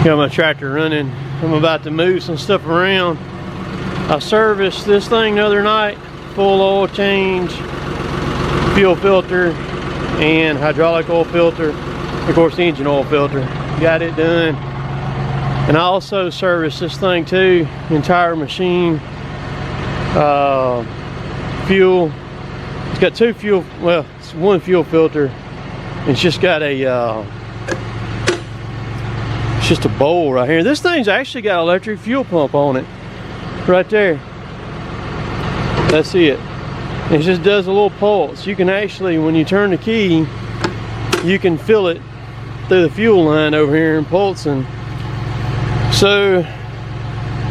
Got my tractor running. I'm about to move some stuff around. I serviced this thing the other night. Full oil change, fuel filter, and hydraulic oil filter. Of course, the engine oil filter. Got it done. And I also serviced this thing too. Entire machine. Fuel. It's got two fuel, well, it's one fuel filter. It's just got a it's just a bowl right here. This thing's actually got an electric fuel pump on it. Right there. That's it. It just does a little pulse. You can actually, when you turn the key, you can feel it through the fuel line over here and pulsing. So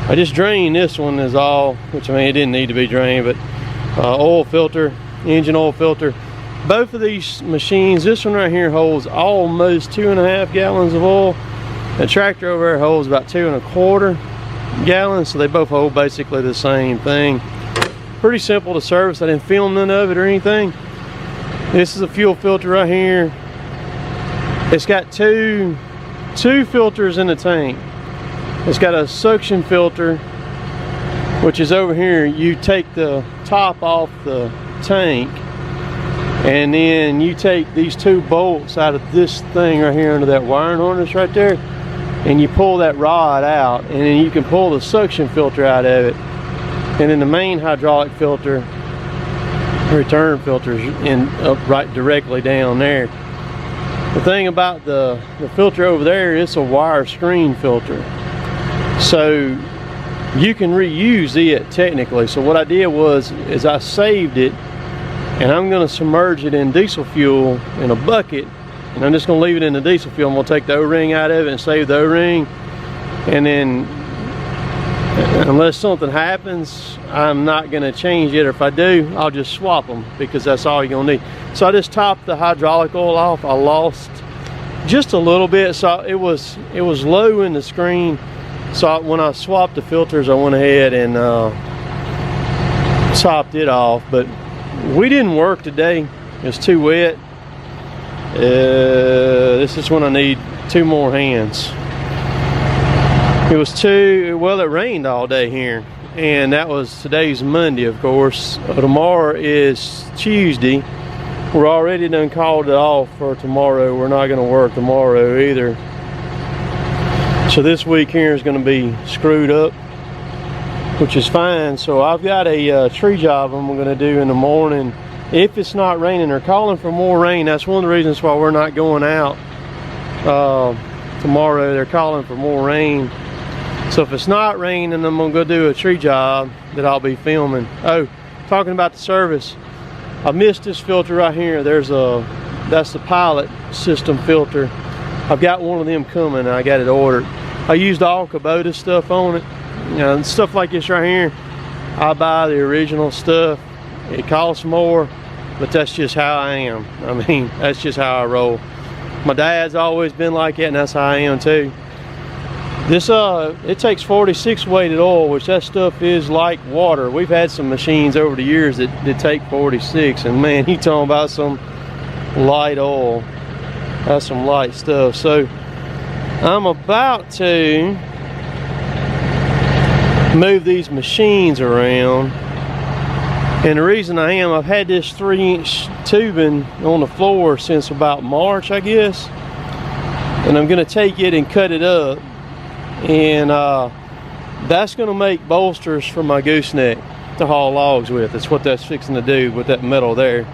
I just drained this one is all, which I mean it didn't need to be drained, but oil filter, engine oil filter. Both of these machines, this one right here holds almost 2.5 gallons of oil. The tractor over there holds about 2.25 gallons, so they both hold basically the same thing. Pretty simple to service. I didn't film none of it or anything. This is a fuel filter right here. It's got two filters in the tank. It's got a suction filter, which is over here. You take the top off the tank, and then you take these two bolts out of this thing right here under that wiring harness right there, and you pull that rod out, and then you can pull the suction filter out of it. And then the main hydraulic filter, return filters in right directly down there. The thing about the filter over there, it's a wire screen filter, so you can reuse it technically. So what I did was I saved it, and I'm going to submerge it in diesel fuel in a bucket, and I'm just going to leave it in the diesel fuel. I'm going to take the O-ring out of it and save the O-ring, and then unless something happens, I'm not going to change it. Or if I do, I'll just swap them, because that's all you're going to need. So I just topped the hydraulic oil off. I lost just a little bit, so it was low in the screen. So when I swapped the filters, I went ahead and topped it off. But we didn't work today. It was too wet. This is when I need 2 more hands. It was well, it rained all day here, and today's Monday, of course. Tomorrow is Tuesday. We're already done called it off for tomorrow. We're not going to work tomorrow either. So this week here is going to be screwed up, which is fine. So I've got a tree job I'm going to do in the morning. If it's not raining, they're calling for more rain. That's one of the reasons why we're not going out tomorrow. They're calling for more rain. So if it's not raining, I'm going to go do a tree job that I'll be filming. Oh, talking about the service, I missed this filter right here. That's the pilot system filter. I've got one of them coming, and I got it ordered. I used all Kubota stuff on it. You know, and stuff like this right here, I buy the original stuff. It costs more, but that's just how I am. I mean, that's just how I roll. My dad's always been like that, and that's how I am too. This it takes 46 weighted oil, which that stuff is like water. We've had some machines over the years that take 46, and man, you talking about some light oil. That's some light stuff. So I'm about to move these machines around, and the reason I am, I've had this 3-inch tubing on the floor since about March, I guess, and I'm gonna take it and cut it up, and that's gonna make bolsters for my gooseneck to haul logs with. That's what that's fixing to do with that metal there.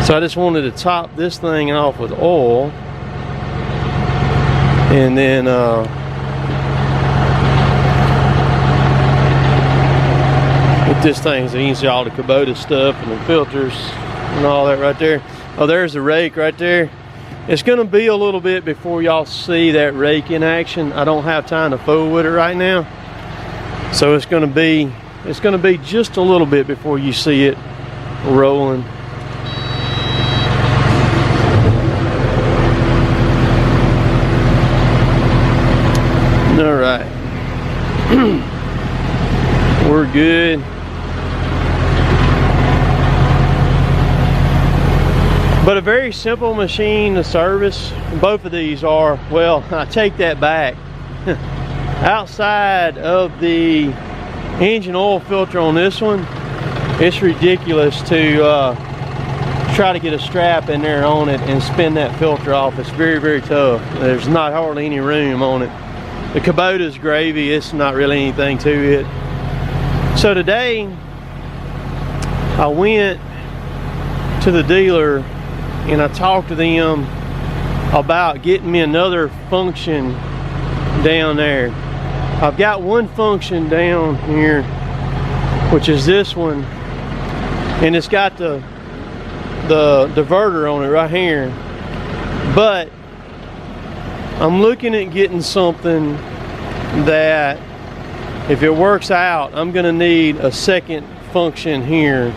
So I just wanted to top this thing off with oil, and then with this thing, so you can see all the Kubota stuff and the filters and all that right there. Oh, there's the rake right there. It's gonna be a little bit before y'all see that rake in action. I don't have time to fool with it right now, so it's gonna be just a little bit before you see it rolling. All right, we're good. But a very simple machine to service. Both of these are. Well, I take that back. Outside of the engine oil filter on this one, it's ridiculous to try to get a strap in there on it and spin that filter off. It's very, very tough. There's not hardly any room on it. The Kubota's gravy. It's not really anything to it. So today I went to the dealer and I talked to them about getting me another function down there. I've got one function down here, which is this one, and it's got the diverter on it right here. But I'm looking at getting something that, if it works out, I'm gonna need a second function here,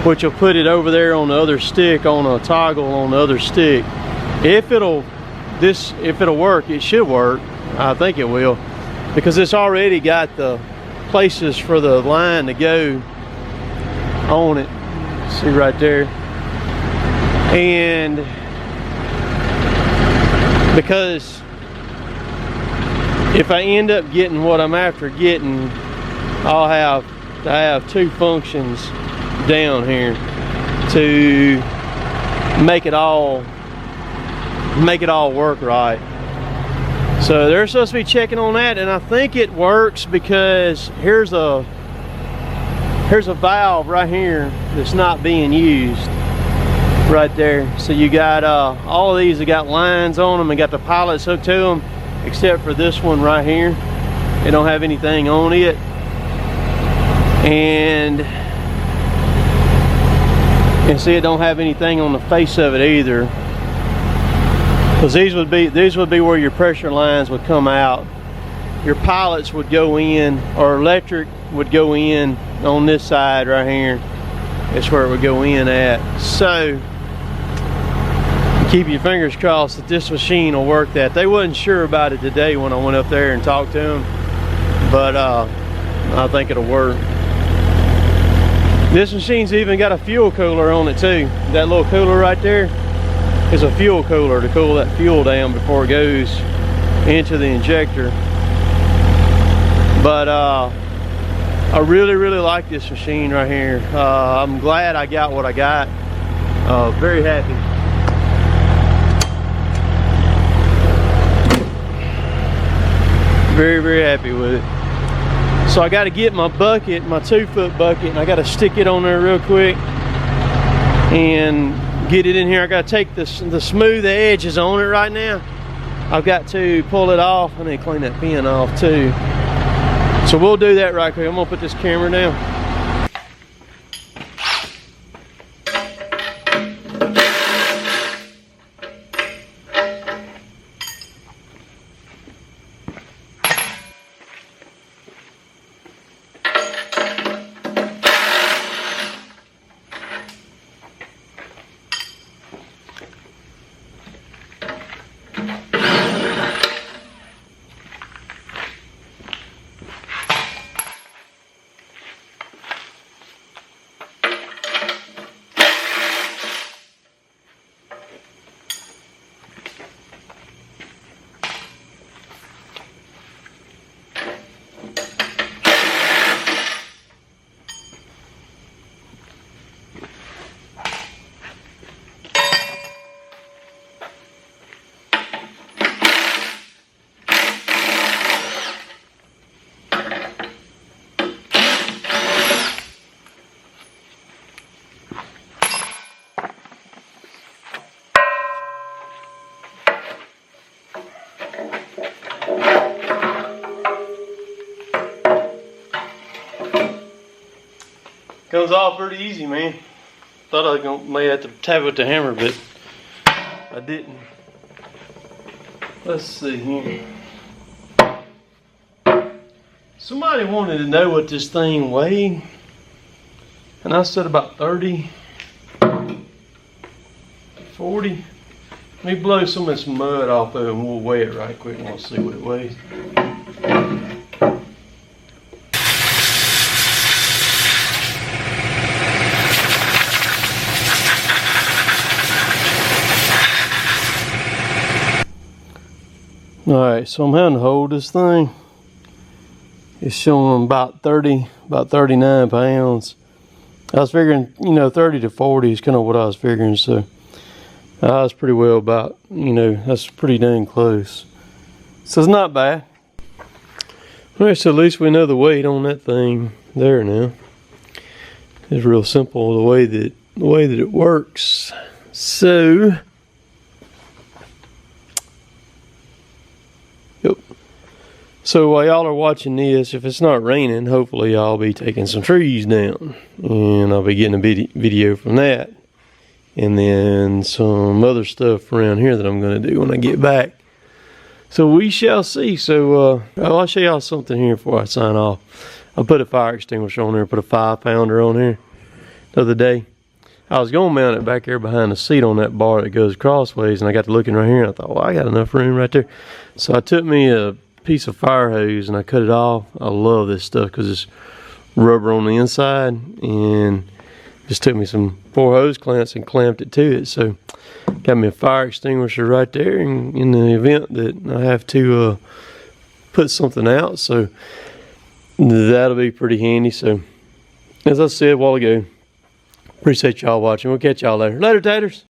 which will put it over there on the other stick, on a toggle on the other stick. If it'll work, it should work. I think it will, because it's already got the places for the line to go on it. See right there. And because if I end up getting what I'm after getting, I'll have to have two functions down here to make it all work right. So they're supposed to be checking on that, and I think it works because here's a valve right here that's not being used right there. So you got all of these have got lines on them and got the pilots hooked to them, except for this one right here. It don't have anything on it. And see, it don't have anything on the face of it either, because these would be where your pressure lines would come out. Your pilots would go in, or electric would go in on this side right here. That's where it would go in at. So keep your fingers crossed that this machine will work that. They wasn't sure about it today when I went up there and talked to them, but I think it'll work. This machine's even got a fuel cooler on it too. That little cooler right there is a fuel cooler to cool that fuel down before it goes into the injector. But I really like this machine right here. I'm glad I got what I got. Very happy. Very happy with it. So I got to get my bucket, my 2-foot bucket, and I got to stick it on there real quick and get it in here. I got to take the smooth edges on it right now. I've got to pull it off. I need to clean that pin off too. So we'll do that right quick. I'm gonna put this camera down. Comes off pretty easy, man. Thought I may have to tap it with the hammer, but I didn't. Let's see here. Somebody wanted to know what this thing weighed, and I said about 30, 40. Let me blow some of this mud off of it and we'll weigh it right quick and we'll see what it weighs. Alright, so I'm having to hold this thing. It's showing about 39 pounds. I was figuring, you know, 30 to 40 is kind of what I was figuring, so I was pretty well about, you know, that's pretty dang close. So it's not bad. Alright, so at least we know the weight on that thing there now. It's real simple the way that it works. So yep. So while y'all are watching this, if it's not raining, hopefully I'll be taking some trees down. And I'll be getting a video from that. And then some other stuff around here that I'm going to do when I get back. So we shall see. So I'll show y'all something here before I sign off. I put a fire extinguisher on there, put a 5-pounder on here the other day. I was going to mount it back there behind the seat on that bar that goes crossways, and I got to looking right here, and I thought, well, I got enough room right there. So I took me a piece of fire hose and I cut it off. I love this stuff because it's rubber on the inside, and just took me some 4 hose clamps and clamped it to it. So got me a fire extinguisher right there in the event that I have to put something out. So that'll be pretty handy. So as I said a while ago, appreciate y'all watching. We'll catch y'all later. Later, taters.